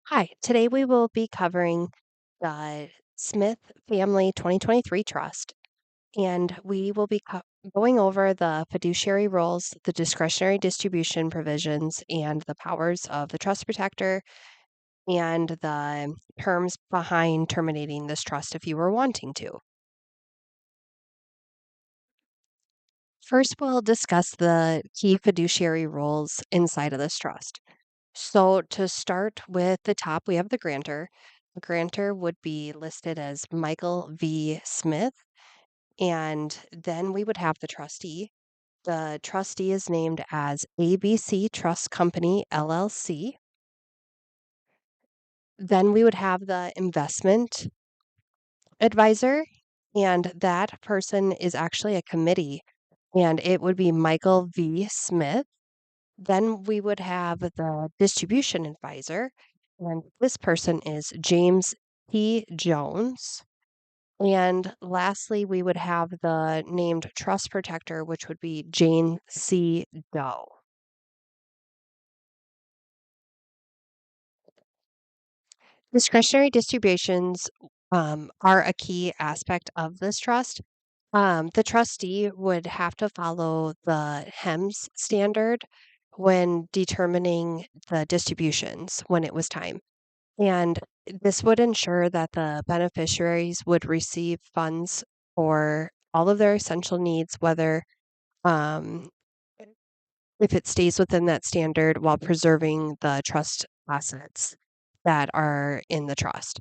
Hi, today we will be covering the Smith Family 2023 Trust, and we will be going over the fiduciary roles, the discretionary distribution provisions, and the powers of the trust protector, and the terms behind terminating this trust if you were wanting to. First, we'll discuss the key fiduciary roles inside of this trust. So, to start with the top, we have the grantor. The grantor would be listed as Michael V. Smith, and then we would have the trustee. The trustee is named as ABC Trust Company LLC. Then we would have the investment advisor, and that person is actually a committee, and it would be Michael V. Smith. Then we would have the distribution advisor, and this person is James P. Jones. And lastly, we would have the named trust protector, which would be Jane C. Doe. Discretionary distributions are a key aspect of this trust. The trustee would have to follow the HEMS standard when determining the distributions when it was time. And this would ensure that the beneficiaries would receive funds for all of their essential needs, whether um, if it stays within that standard while preserving the trust assets that are in the trust.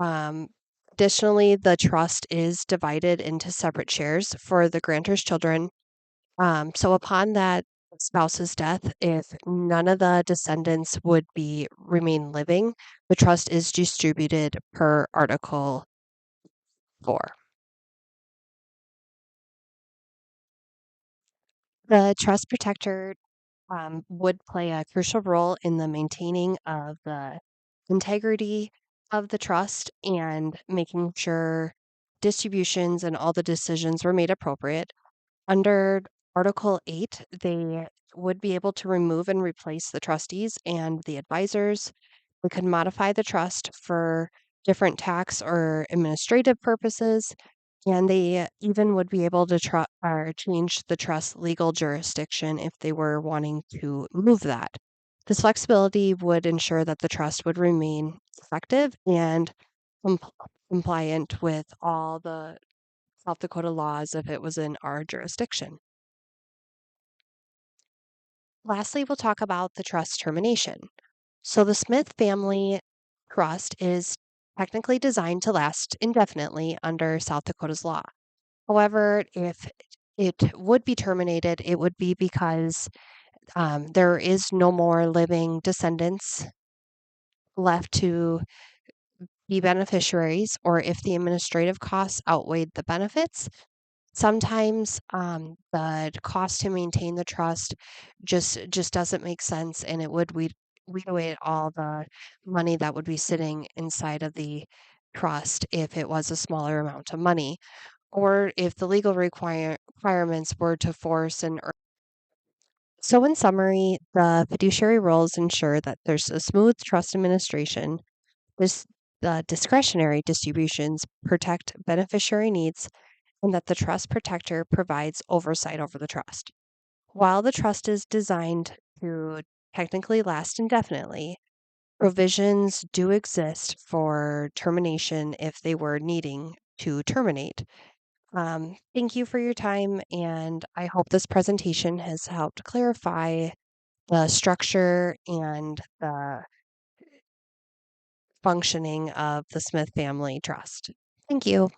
Um, Additionally, the trust is divided into separate shares for the grantor's children. So upon that spouse's death, if none of the descendants would be remain living, the trust is distributed per Article 4. The trust protector would play a crucial role in the maintaining of the integrity of the trust and making sure distributions and all the decisions were made appropriate. Under Article 8, they would be able to remove and replace the trustees and the advisors. They could modify the trust for different tax or administrative purposes, and they even would be able to or change the trust legal jurisdiction if they were wanting to move that. This flexibility would ensure that the trust would remain effective and compl- compliant with all the South Dakota laws if it was in our jurisdiction. Lastly, we'll talk about the trust termination. So, the Smith family trust is technically designed to last indefinitely under South Dakota's law. However, if it would be terminated, it would be because there is no more living descendants left to be beneficiaries, or if the administrative costs outweighed the benefits. Sometimes the cost to maintain the trust just doesn't make sense, and it would weed away all the money that would be sitting inside of the trust if it was a smaller amount of money, or if the legal requirements were to force an. So, in summary, the fiduciary roles ensure that there's a smooth trust administration. This, the discretionary distributions protect beneficiary needs, and that the trust protector provides oversight over the trust. While the trust is designed to technically last indefinitely, provisions do exist for termination if they were needing to terminate. Thank you for your time, and I hope this presentation has helped clarify the structure and the functioning of the Smith Family Trust. Thank you.